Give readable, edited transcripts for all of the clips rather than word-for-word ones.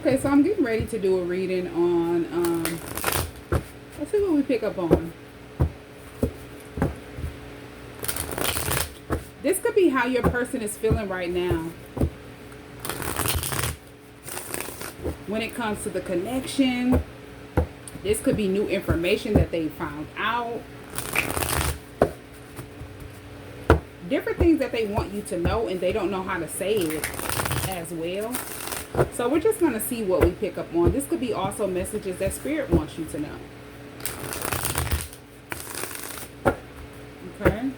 Okay, so I'm getting ready to do a reading on, let's see what we pick up on. This could be how your person is feeling right now. When it comes to the connection, this could be new information that they found out. Different things that they want you to know and they don't know how to say it as well. So we're just going to see what we pick up on. This could be also messages that Spirit wants you to know. Okay.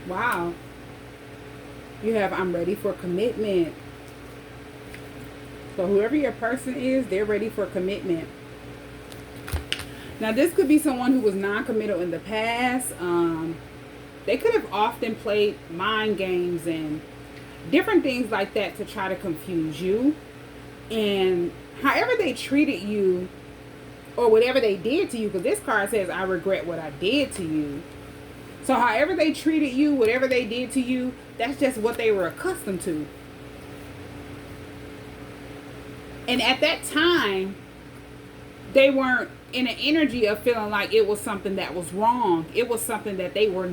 Wow. You have, I'm ready for commitment. So whoever your person is, they're ready for commitment. Now this could be someone who was non-committal in the past. They could have often played mind games and different things like that to try to confuse you. And however they treated you or whatever they did to you, because this card says, I regret what I did to you. So however they treated you, whatever they did to you, that's just what they were accustomed to. And at that time, they weren't in an energy of feeling like it was something that was wrong. It was something that they were,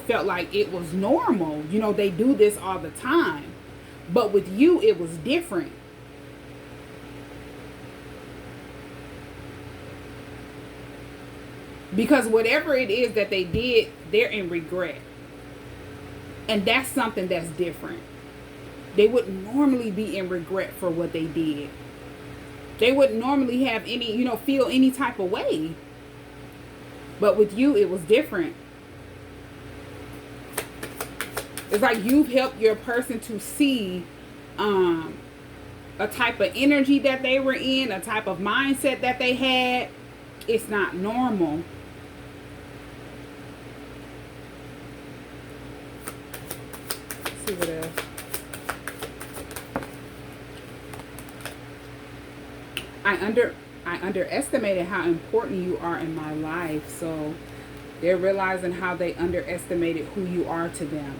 felt like it was normal. They do this all the time. But with you, it was different. Because whatever it is that they did, they're in regret. And that's something that's different. They wouldn't normally be in regret for what they did. They wouldn't normally have any, feel any type of way. But with you, it was different. It's like you've helped your person to see a type of energy that they were in, a type of mindset that they had. It's not normal. Let's see what else. I underestimated how important you are in my life. So they're realizing how they underestimated who you are to them.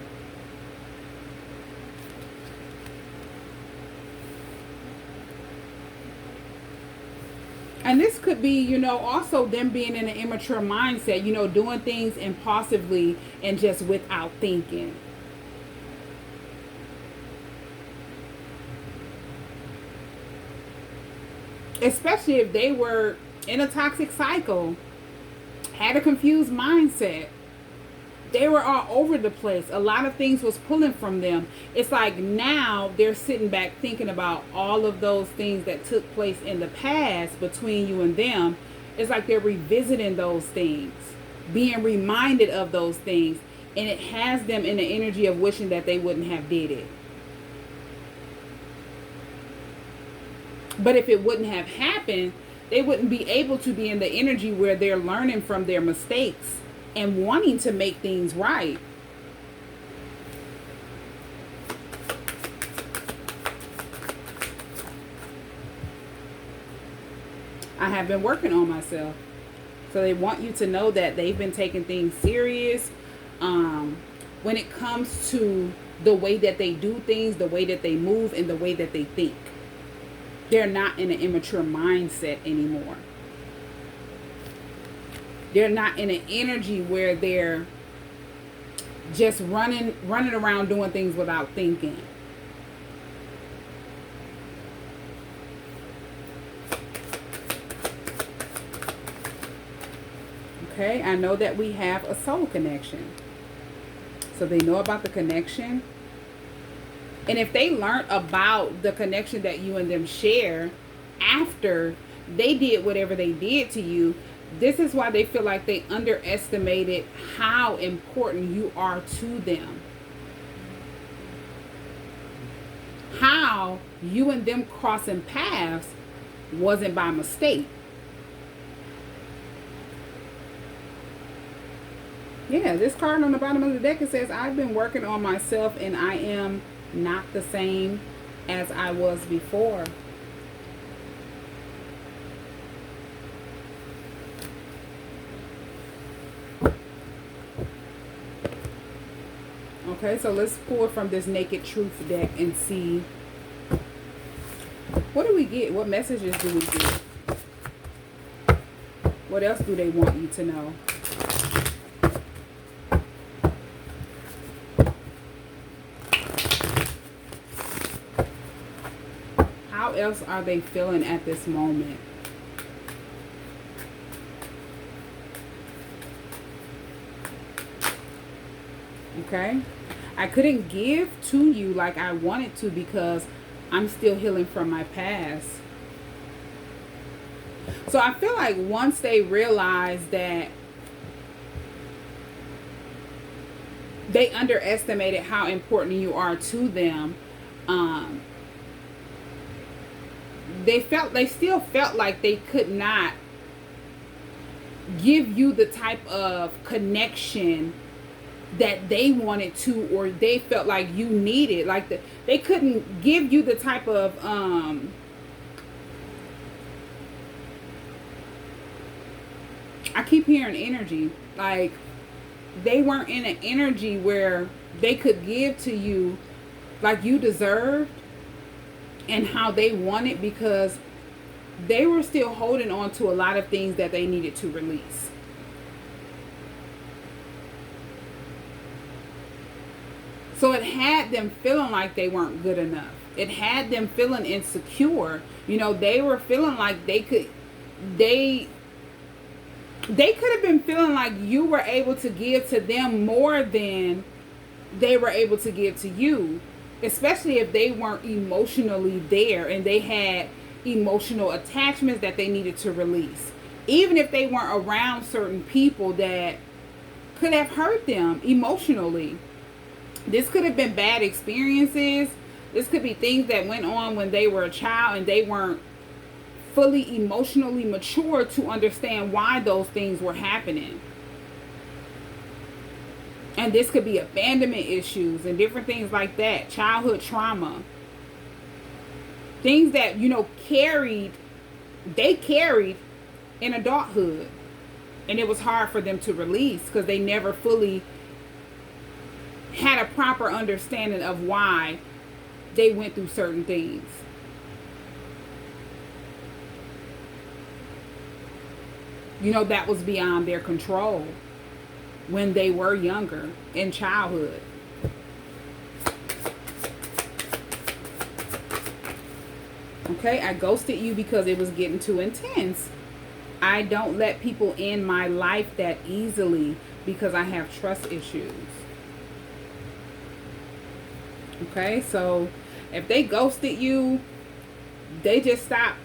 And this could be, also them being in an immature mindset, doing things impulsively and just without thinking. Especially if they were in a toxic cycle, had a confused mindset. They were all over the place. A lot of things was pulling from them. It's like now they're sitting back thinking about all of those things that took place in the past between you and them. It's like they're revisiting those things, being reminded of those things. And it has them in the energy of wishing that they wouldn't have did it. But if it wouldn't have happened, they wouldn't be able to be in the energy where they're learning from their mistakes and wanting to make things right. I have been working on myself. So they want you to know that they've been taking things serious. When it comes to the way that they do things, the way that they move, and the way that they think. They're not in an immature mindset anymore. They're not in an energy where they're just running around doing things without thinking. Okay, I know that we have a soul connection. So they know about the connection. And if they learned about the connection that you and them share after they did whatever they did to you, this is why they feel like they underestimated how important you are to them. How you and them crossing paths wasn't by mistake. Yeah, this card on the bottom of the deck, it says, I've been working on myself and I am not the same as I was before. Okay, so let's pull from this Naked Truth deck and see, what do we get? What messages do we get? What else do they want you to know? How else are they feeling at this moment? Okay, I couldn't give to you like I wanted to because I'm still healing from my past. So I feel like once they realize that they underestimated how important you are to them, they still felt like they could not give you the type of connection that they wanted to, or they felt like you needed. Like they couldn't give you the type of I keep hearing energy, like they weren't in an energy where they could give to you like you deserved and how they wanted, because they were still holding on to a lot of things that they needed to release. So it had them feeling like they weren't good enough. It had them feeling insecure. You know, they were feeling like they could have been feeling like you were able to give to them more than they were able to give to you, especially if they weren't emotionally there and they had emotional attachments that they needed to release. Even if they weren't around certain people that could have hurt them emotionally. This could have been bad experiences. This could be things that went on when they were a child and they weren't fully emotionally mature to understand why those things were happening. And this could be abandonment issues and different things like that. Childhood trauma. Things that, you know, they carried in adulthood. And it was hard for them to release because they never fully had a proper understanding of why they went through certain things. You know, that was beyond their control when they were younger, in childhood. Okay, I ghosted you because it was getting too intense. I don't let people in my life that easily because I have trust issues. Okay, so if they ghosted you, they just stopped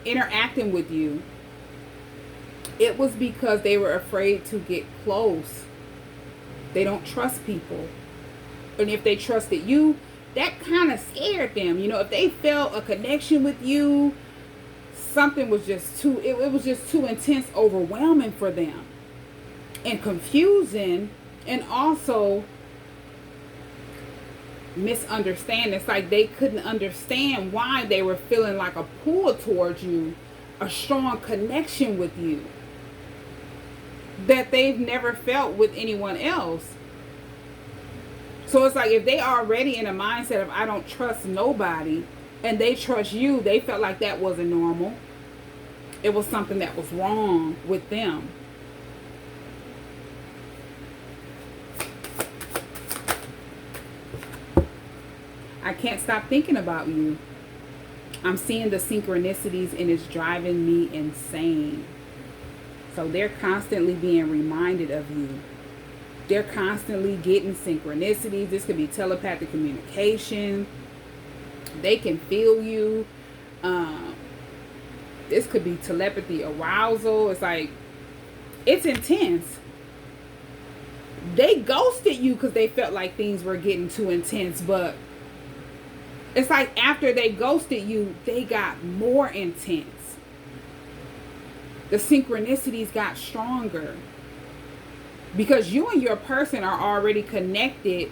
interacting with you. It was because they were afraid to get close. They don't trust people. And if they trusted you, that kind of scared them. You know, if they felt a connection with you, something was just too, it was just too intense, overwhelming for them. And confusing, and also misunderstanding. It's like they couldn't understand why they were feeling like a pull towards you, a strong connection with you that they've never felt with anyone else. So it's like if they already in a mindset of I don't trust nobody and they trust you, they felt like that wasn't normal. It was something that was wrong with them. I can't stop thinking about you. I'm seeing the synchronicities and it's driving me insane. So they're constantly being reminded of you. They're constantly getting synchronicities. This could be telepathic communication. They can feel you. This could be telepathy arousal. It's like, it's intense. They ghosted you because they felt like things were getting too intense, but it's like after they ghosted you, they got more intense. The synchronicities got stronger. Because you and your person are already connected.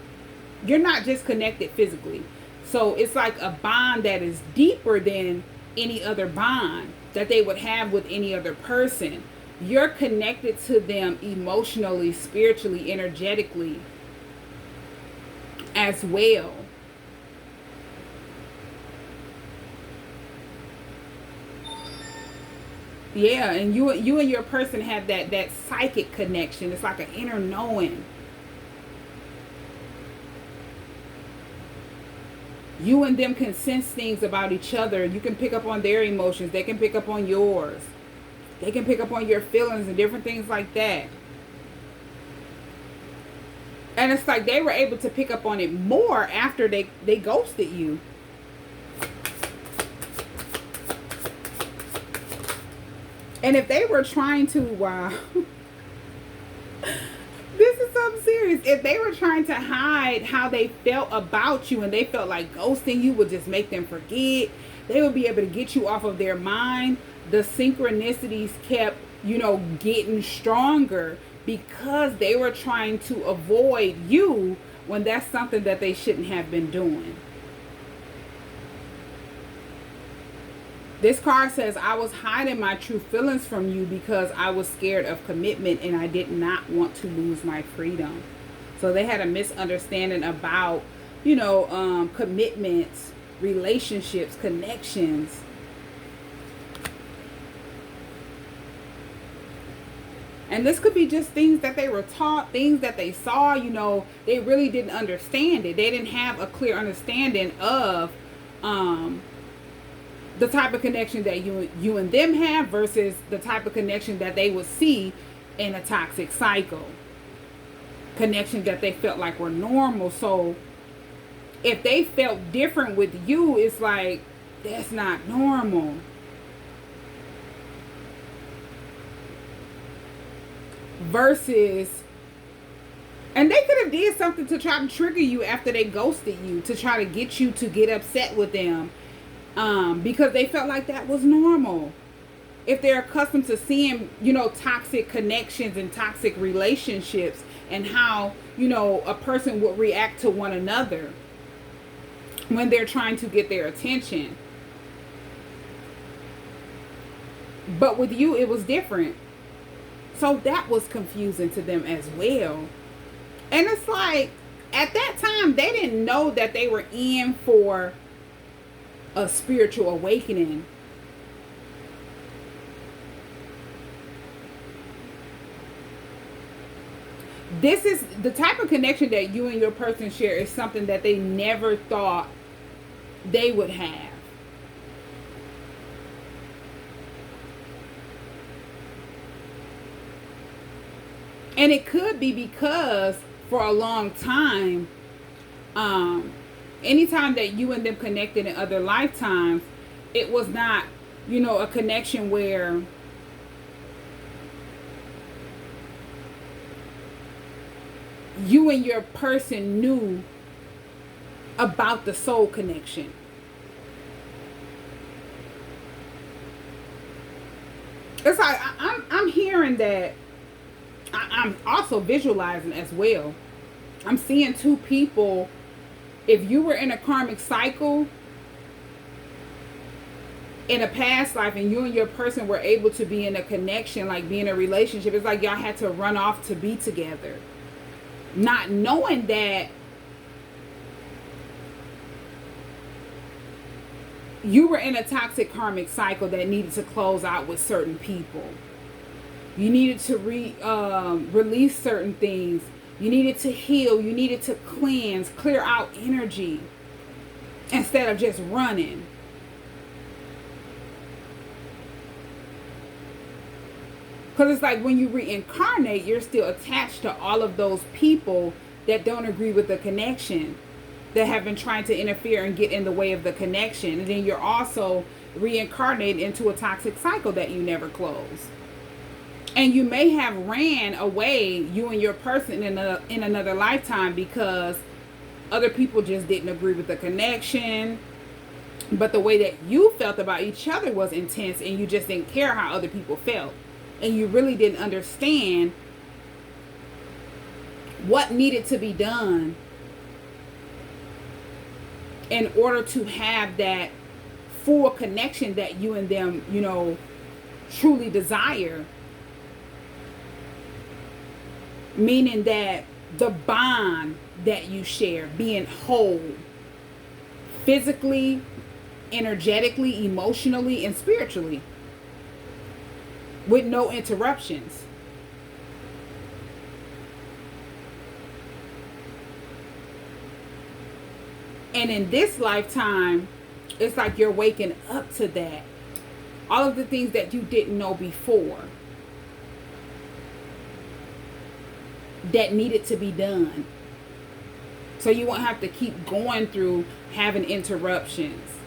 You're not just connected physically. So it's like a bond that is deeper than any other bond that they would have with any other person. You're connected to them emotionally, spiritually, energetically. as well. Yeah, and you and your person have that psychic connection. It's like an inner knowing. You and them can sense things about each other. You can pick up on their emotions. They can pick up on yours. They can pick up on your feelings and different things like that. And it's like they were able to pick up on it more after they ghosted you. And if they were trying to, wow, this is something serious. If they were trying to hide how they felt about you and they felt like ghosting you would just make them forget, they would be able to get you off of their mind. The synchronicities kept, getting stronger because they were trying to avoid you when that's something that they shouldn't have been doing. This card says, I was hiding my true feelings from you because I was scared of commitment and I did not want to lose my freedom. So they had a misunderstanding about, commitments, relationships, connections. And this could be just things that they were taught, things that they saw, they really didn't understand it. They didn't have a clear understanding of, the type of connection that you and them have versus the type of connection that they would see in a toxic cycle. Connections that they felt like were normal. So if they felt different with you, it's like, that's not normal. Versus, and they could have did something to try to trigger you after they ghosted you, to try to get you to get upset with them. Because they felt like that was normal. If they're accustomed to seeing, toxic connections and toxic relationships and how, a person would react to one another when they're trying to get their attention. But with you, it was different. So that was confusing to them as well. And it's like, at that time, they didn't know that they were in for a spiritual awakening. This is the type of connection that you and your person share, is something that they never thought they would have. And it could be because for a long time, anytime that you and them connected in other lifetimes, it was not, a connection where you and your person knew about the soul connection. It's like I'm hearing that. I'm also visualizing as well. I'm seeing two people. If you were in a karmic cycle in a past life and you and your person were able to be in a connection, like be in a relationship, it's like y'all had to run off to be together. Not knowing that you were in a toxic karmic cycle that needed to close out with certain people. You needed to release certain things. You needed to heal. You needed to cleanse, clear out energy instead of just running. Because it's like when you reincarnate, you're still attached to all of those people that don't agree with the connection, that have been trying to interfere and get in the way of the connection. And then you're also reincarnated into a toxic cycle that you never close. And you may have ran away, you and your person, in another lifetime because other people just didn't agree with the connection. But the way that you felt about each other was intense, and you just didn't care how other people felt. And you really didn't understand what needed to be done in order to have that full connection that you and them, truly desire. Meaning that the bond that you share, being whole, physically, energetically, emotionally, and spiritually, with no interruptions. And in this lifetime, it's like you're waking up to that. All of the things that you didn't know before that needed to be done. So you won't have to keep going through having interruptions.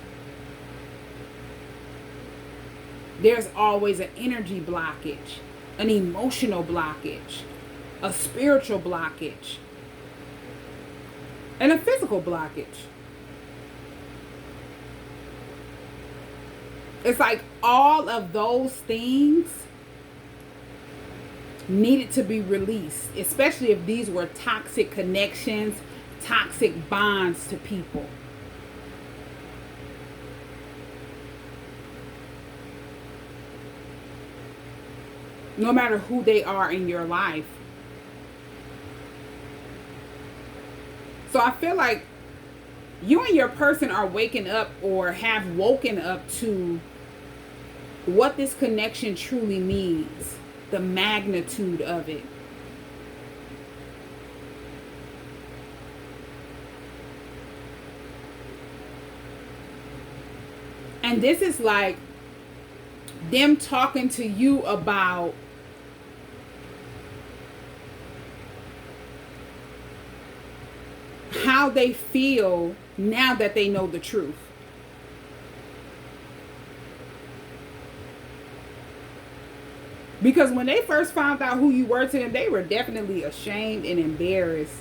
There's always an energy blockage, an emotional blockage, a spiritual blockage, and a physical blockage. It's like all of those things needed to be released, especially if these were toxic connections, toxic bonds to people. No matter who they are in your life. So I feel like you and your person are waking up or have woken up to what this connection truly means, the magnitude of it. And this is like them talking to you about how they feel now that they know the truth. Because when they first found out who you were to them, they were definitely ashamed and embarrassed.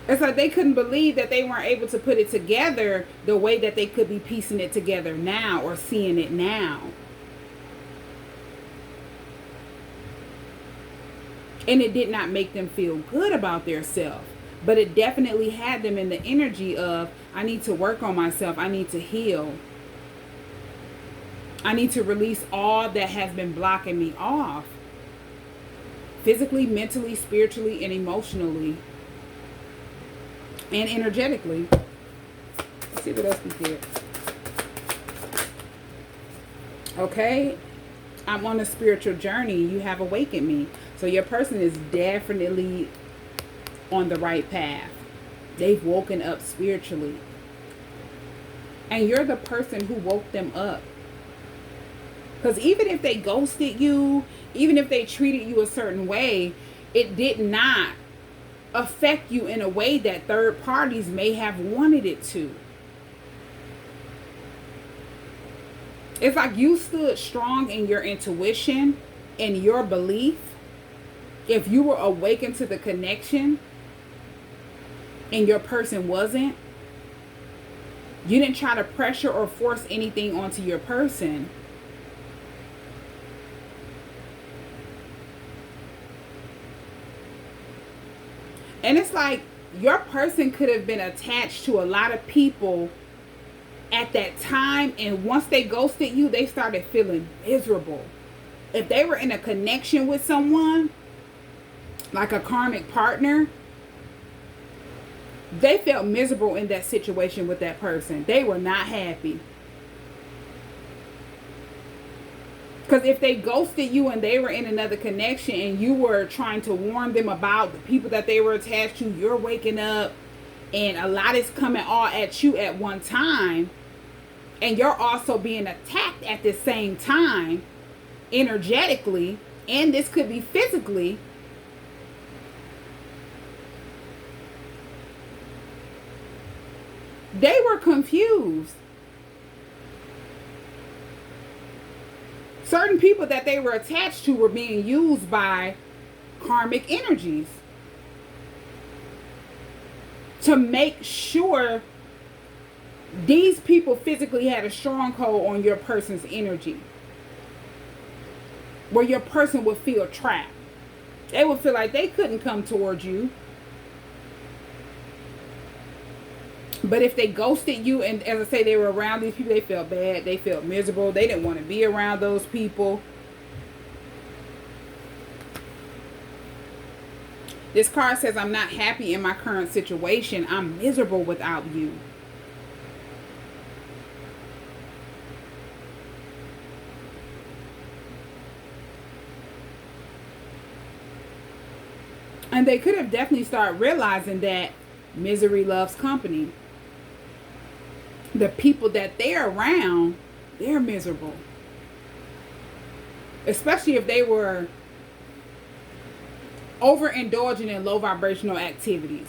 It's like they couldn't believe that they weren't able to put it together the way that they could be piecing it together now or seeing it now. And it did not make them feel good about their self. But it definitely had them in the energy of, I need to work on myself. I need to heal. I need to release all that has been blocking me off. Physically, mentally, spiritually, and emotionally. And energetically. Let's see what else we get. Okay. I'm on a spiritual journey. You have awakened me. So your person is definitely on the right path. They've woken up spiritually. And you're the person who woke them up. Because even if they ghosted you, even if they treated you a certain way, it did not affect you in a way that third parties may have wanted it to. It's like you stood strong in your intuition and your belief. If you were awakened to the connection and your person wasn't, you didn't try to pressure or force anything onto your person. And it's like your person could have been attached to a lot of people at that time, and once they ghosted you, they started feeling miserable. If they were in a connection with someone, like a karmic partner, they felt miserable in that situation with that person. They were not happy. Because if they ghosted you and they were in another connection and you were trying to warn them about the people that they were attached to, you're waking up and a lot is coming all at you at one time, and you're also being attacked at the same time, energetically, and this could be physically. They were confused. Certain people that they were attached to were being used by karmic energies to make sure these people physically had a stronghold on your person's energy, where your person would feel trapped. They would feel like they couldn't come towards you. But if they ghosted you, and as I say, they were around these people, they felt bad, they felt miserable, they didn't want to be around those people. This card says, I'm not happy in my current situation. I'm miserable without you. And they could have definitely started realizing that misery loves company. The people that they're around, they're miserable. Especially if they were overindulging in low vibrational activities.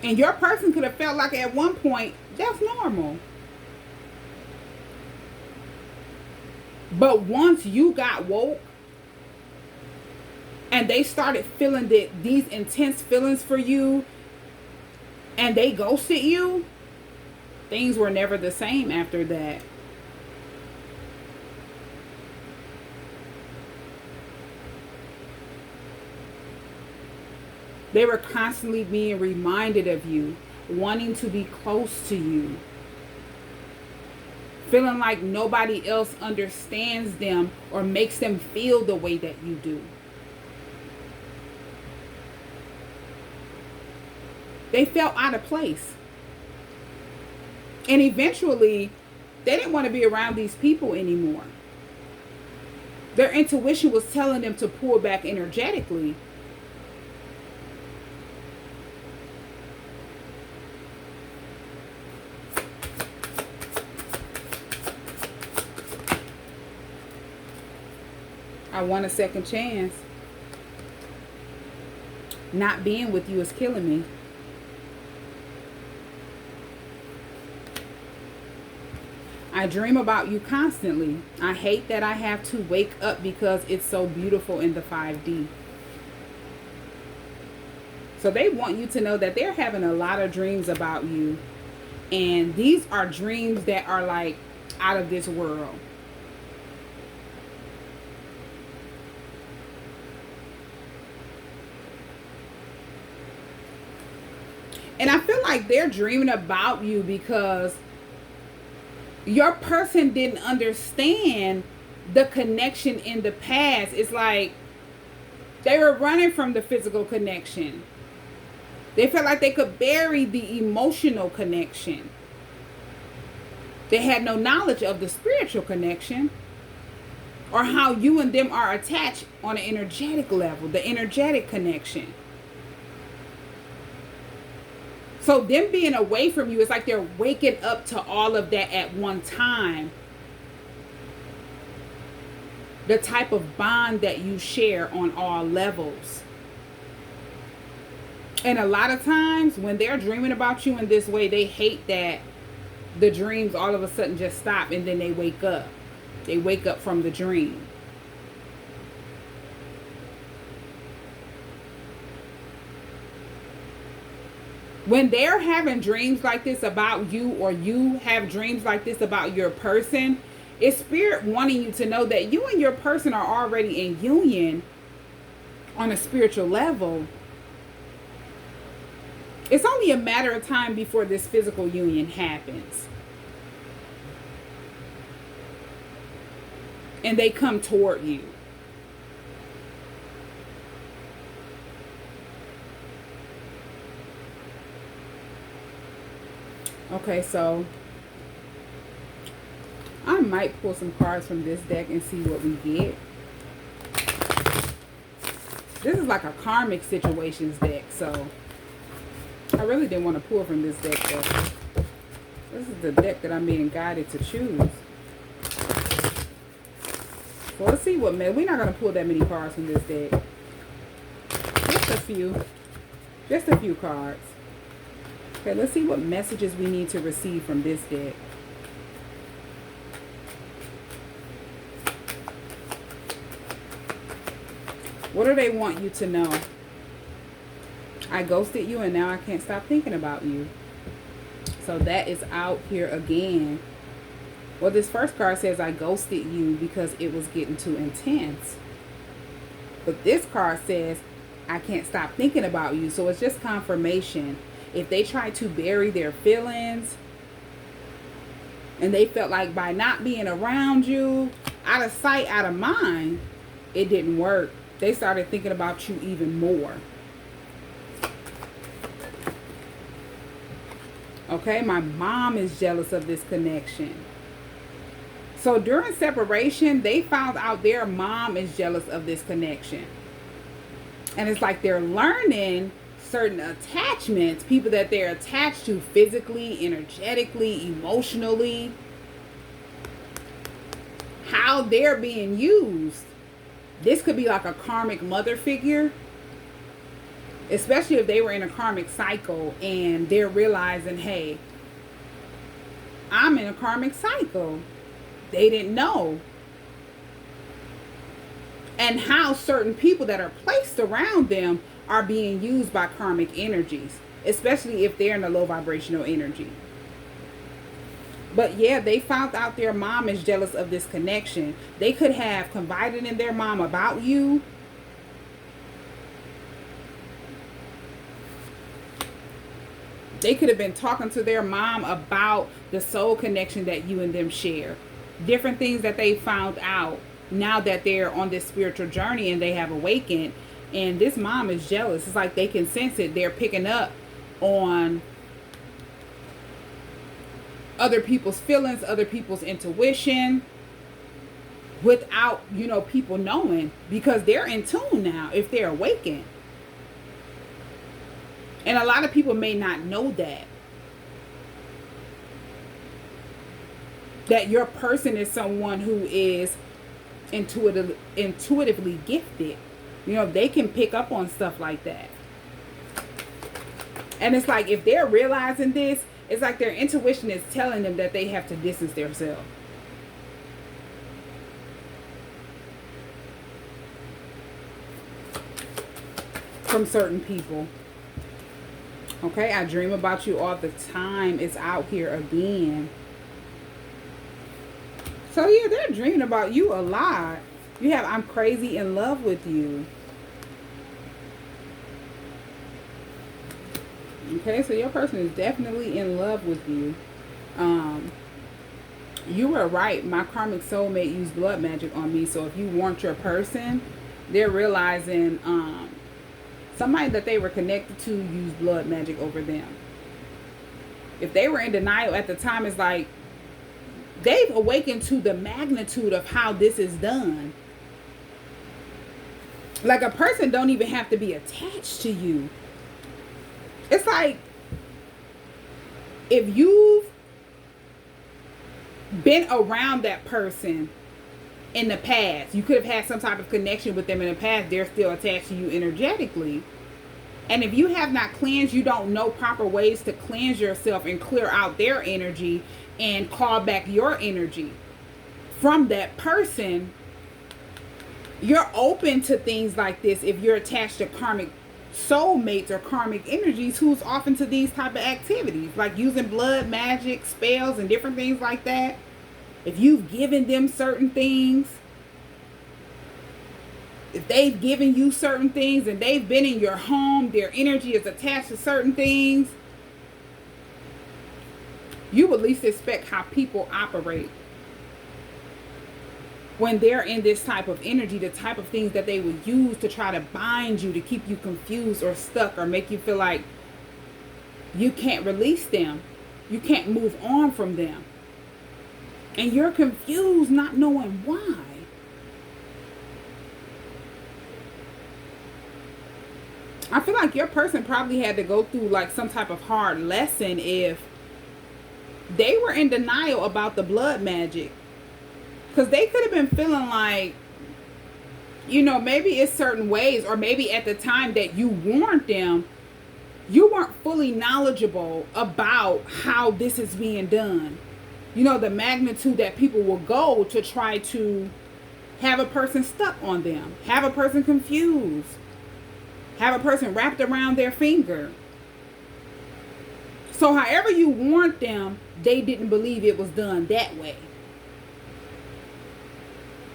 And your person could have felt like at one point, that's normal. But once you got woke, and they started feeling these intense feelings for you, and they ghosted you, things were never the same after that. They were constantly being reminded of you, wanting to be close to you, feeling like nobody else understands them or makes them feel the way that you do. They felt out of place. And eventually, they didn't want to be around these people anymore. Their intuition was telling them to pull back energetically. I want a second chance. Not being with you is killing me. I dream about you constantly. I hate that I have to wake up because it's so beautiful in the 5D. So they want you to know that they're having a lot of dreams about you. And these are dreams that are like out of this world. And I feel like they're dreaming about you because your person didn't understand the connection in the past. It's like they were running from the physical connection. They felt like they could bury the emotional connection. They had no knowledge of the spiritual connection or how you and them are attached on an energetic level, the energetic connection. So them being away from you, it's like they're waking up to all of that at one time. The type of bond that you share on all levels. And a lot of times when they're dreaming about you in this way, they hate that the dreams all of a sudden just stop and then they wake up. They wake up from the dream. When they're having dreams like this about you, or you have dreams like this about your person, it's spirit wanting you to know that you and your person are already in union on a spiritual level. It's only a matter of time before this physical union happens. And they come toward you. Okay, so I might pull some cards from this deck and see what we get. This is like a karmic situations deck, so I really didn't want to pull from this deck, though. This is the deck that I'm being guided to choose. So let's see what, man. We're not going to pull that many cards from this deck. Just a few. Just a few cards. Okay, let's see what messages we need to receive from this deck. What do they want you to know? I ghosted you and now I can't stop thinking about you. So that is out here again. Well, this first card says I ghosted you because it was getting too intense. But this card says I can't stop thinking about you. So it's just confirmation. If they try to bury their feelings and they felt like by not being around you, out of sight, out of mind, it didn't work. They started thinking about you even more. Okay, my mom is jealous of this connection. So during separation, they found out their mom is jealous of this connection. And it's like they're learning certain attachments, people that they're attached to physically, energetically, emotionally, how they're being used. This could be like a karmic mother figure, especially if they were in a karmic cycle and they're realizing, hey, I'm in a karmic cycle. They didn't know. And how certain people that are placed around them are being used by karmic energies, especially if they're in a low vibrational energy. But yeah, they found out their mom is jealous of this connection. They could have confided in their mom about you. They could have been talking to their mom about the soul connection that you and them share. Different things that they found out now that they're on this spiritual journey and they have awakened. And this mom is jealous. It's like they can sense it. They're picking up on other people's feelings, other people's intuition, without, people knowing, because they're in tune now if they're awakened. And a lot of people may not know that your person is someone who is intuitively gifted. They can pick up on stuff like that. And it's like if they're realizing this, it's like their intuition is telling them that they have to distance themselves. From certain people. Okay, I dream about you all the time. It's out here again. So yeah, they're dreaming about you a lot. You have, I'm crazy in love with you. Okay, so your person is definitely in love with you. You were right. My karmic soulmate used blood magic on me. So if you want your person, they're realizing somebody that they were connected to used blood magic over them. If they were in denial at the time, it's like they've awakened to the magnitude of how this is done. Like a person don't even have to be attached to you. It's like if you've been around that person in the past, you could have had some type of connection with them in the past, they're still attached to you energetically. And if you have not cleansed, you don't know proper ways to cleanse yourself and clear out their energy and call back your energy from that person, you're open to things like this if you're attached to karmic soulmates or karmic energies who's often to these type of activities, like using blood magic, spells, and different things like that. If you've given them certain things, if they've given you certain things and they've been in your home, their energy is attached to certain things, you would least expect how people operate when they're in this type of energy, the type of things that they would use to try to bind you, to keep you confused or stuck, or make you feel like you can't release them, you can't move on from them, and you're confused, not knowing why. I feel like your person probably had to go through like some type of hard lesson if they were in denial about the blood magic. Because they could have been feeling like, maybe it's certain ways, or maybe at the time that you warned them, you weren't fully knowledgeable about how this is being done. The magnitude that people will go to try to have a person stuck on them, have a person confused, have a person wrapped around their finger. So however you warned them, they didn't believe it was done that way.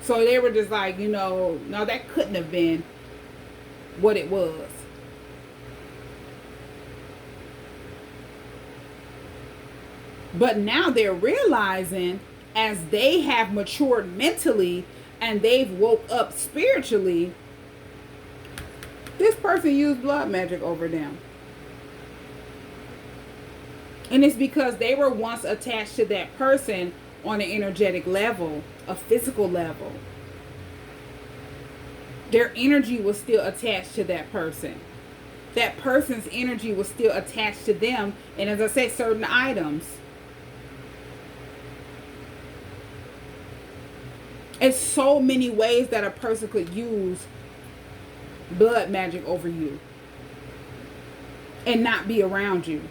So they were just like, no, that couldn't have been what it was. But now they're realizing, as they have matured mentally and they've woke up spiritually, this person used blood magic over them. And it's because they were once attached to that person on an energetic level, a physical level. Their energy was still attached to that person. That person's energy was still attached to them. And as I said, certain items. It's so many ways that a person could use blood magic over you and not be around you.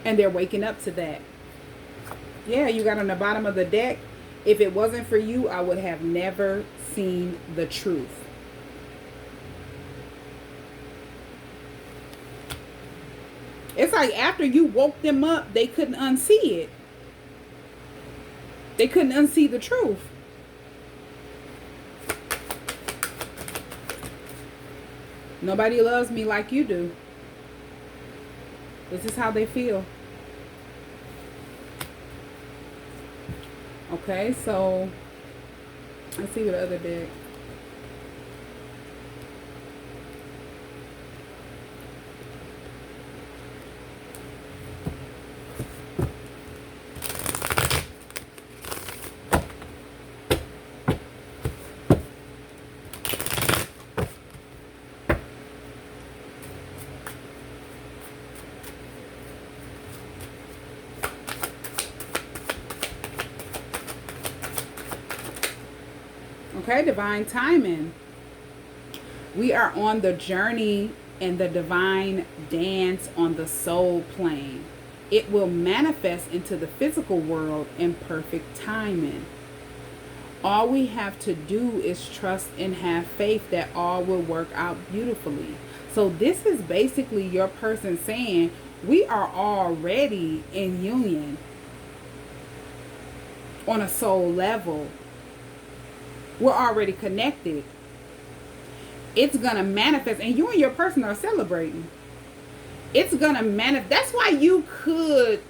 And they're waking up to that. Yeah, you got on the bottom of the deck. If it wasn't for you, I would have never seen the truth. It's like after you woke them up, they couldn't unsee it. They couldn't unsee the truth. Nobody loves me like you do. This is how they feel. Okay, so let's see what the other deck. Okay, divine timing. We are on the journey and the divine dance on the soul plane. It will manifest into the physical world in perfect timing. All we have to do is trust and have faith that all will work out beautifully. So this is basically your person saying, we are already in union on a soul level. We're already connected. It's going to manifest. And you and your person are celebrating. It's going to manifest. That's why you could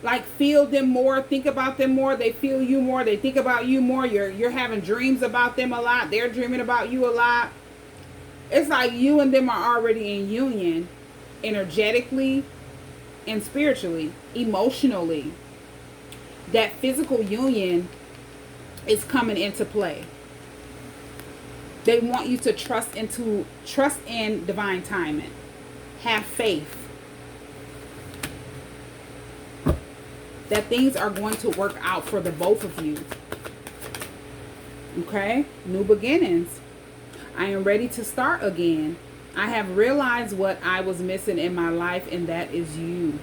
like feel them more, think about them more. They feel you more. They think about you more. You're having dreams about them a lot. They're dreaming about you a lot. It's like you and them are already in union energetically and spiritually, emotionally. That physical union is coming into play. They want you to trust in divine timing. Have faith that things are going to work out for the both of you. Okay? New beginnings. I am ready to start again. I have realized what I was missing in my life, and that is you.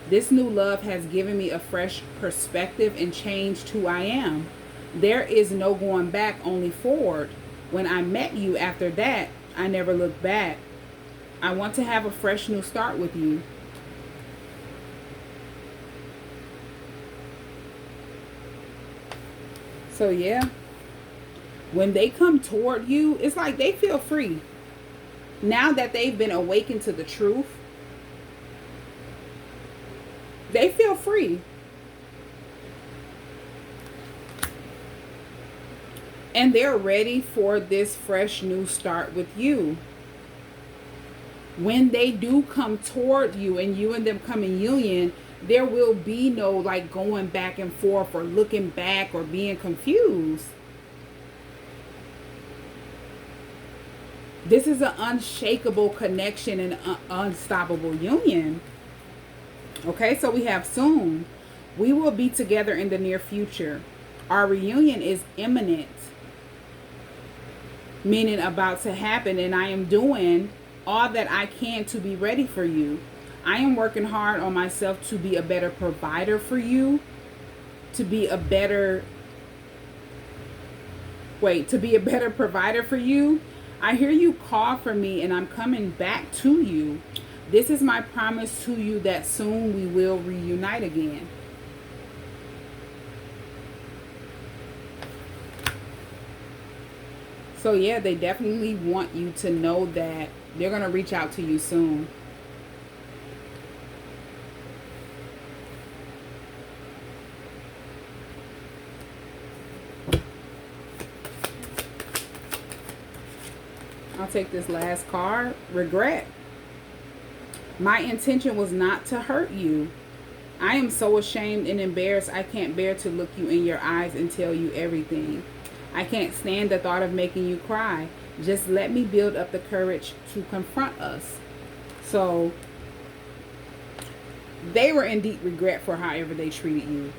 This new love has given me a fresh perspective and changed who I am. There is no going back, only forward. When I met you after that, I never looked back. I want to have a fresh new start with you. So yeah, when they come toward you, it's like they feel free. Now that they've been awakened to the truth, they feel free. And they're ready for this fresh new start with you. When they do come toward you and you and them come in union, there will be no like going back and forth or looking back or being confused. This is an unshakable connection and unstoppable union. Okay, so we have soon. We will be together in the near future. Our reunion is imminent. Meaning about to happen, and I am doing all that I can to be ready for you. I am working hard on myself to be a better provider for you, to be a better provider for you. I hear you call for me, and I'm coming back to you. This is my promise to you that soon we will reunite again. So yeah, they definitely want you to know that they're going to reach out to you soon. I'll take this last card. Regret. My intention was not to hurt you. I am so ashamed and embarrassed I can't bear to look you in your eyes and tell you everything. I can't stand the thought of making you cry. Just let me build up the courage to confront us. So they were in deep regret for however they treated you.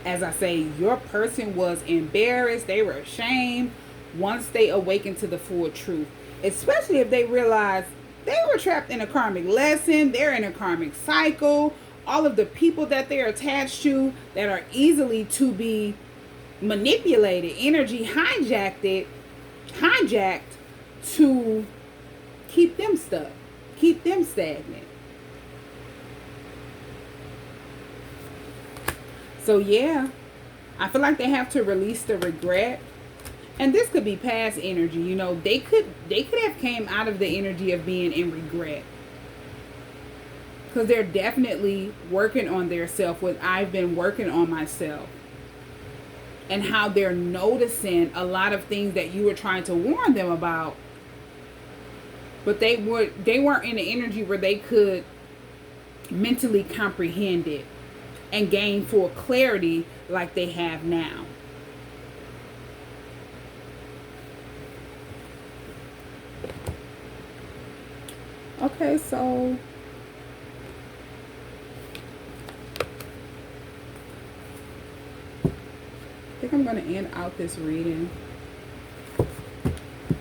As I say, your person was embarrassed. They were ashamed once they awakened to the full truth. Especially if they realized they were trapped in a karmic lesson. They're in a karmic cycle. All of the people that they're attached to that are easily to be manipulated, energy hijacked to keep them stuck, keep them stagnant. So yeah, I feel like they have to release the regret. And this could be past energy. You know, they could have came out of the energy of being in regret. Because they're definitely working on their self, what I've been working on myself. And how they're noticing a lot of things that you were trying to warn them about. But they weren't in the energy where they could mentally comprehend it and gain full clarity like they have now. Okay, so I think I'm going to end out this reading.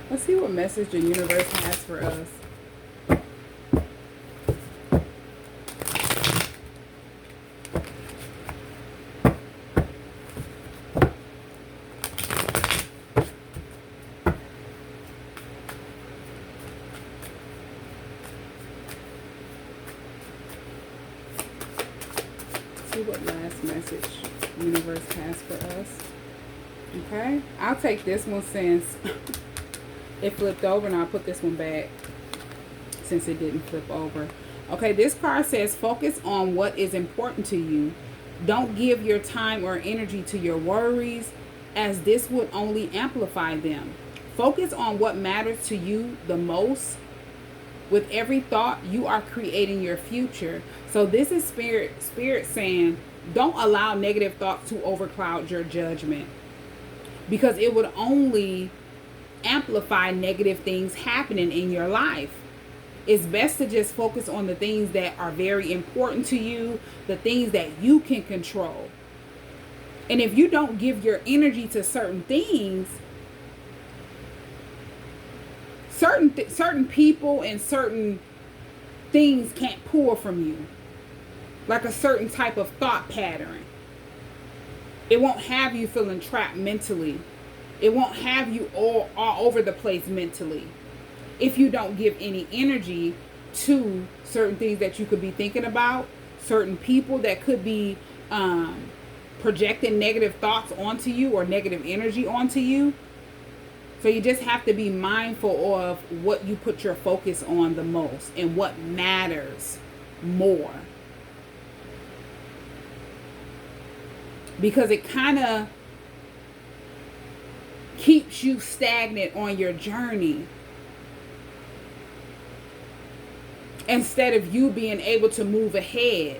Let's see what message the universe has for us. See what last message the universe has for us. Okay, I'll take this one since it flipped over, and I'll put this one back since it didn't flip over. Okay, this card says focus on what is important to you. Don't give your time or energy to your worries, as this would only amplify them. Focus on what matters to you the most. With every thought, you are creating your future. So this is spirit saying, don't allow negative thoughts to overcloud your judgment, because it would only amplify negative things happening in your life. It's best to just focus on the things that are very important to you, the things that you can control. And if you don't give your energy to certain things, certain people and certain things can't pour from you. Like a certain type of thought pattern. It won't have you feeling trapped mentally. It won't have you all over the place mentally. If you don't give any energy to certain things that you could be thinking about, certain people that could be projecting negative thoughts onto you or negative energy onto you. So you just have to be mindful of what you put your focus on the most and what matters more. Because it kind of keeps you stagnant on your journey, instead of you being able to move ahead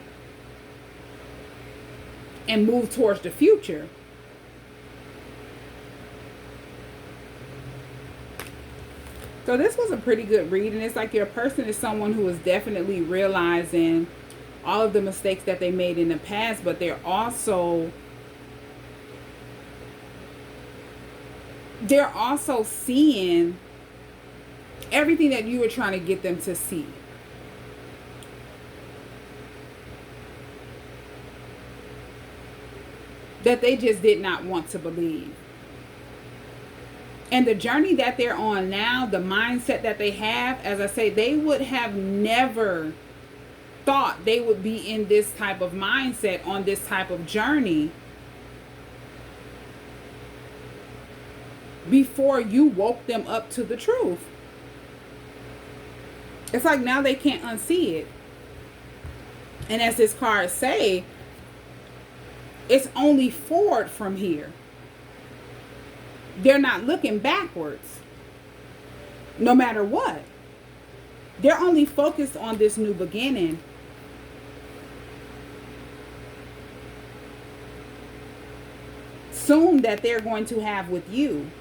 and move towards the future. So this was a pretty good reading. It's like your person is someone who is definitely realizing all of the mistakes that they made in the past, but they're also seeing everything that you were trying to get them to see. That they just did not want to believe. And the journey that they're on now, the mindset that they have, as I say, they would have never thought they would be in this type of mindset, on this type of journey, before you woke them up to the truth. It's like now they can't unsee it. And as this card say, it's only forward from here. They're not looking backwards, no matter what. They're only focused on this new beginning. Soon that they're going to have with you.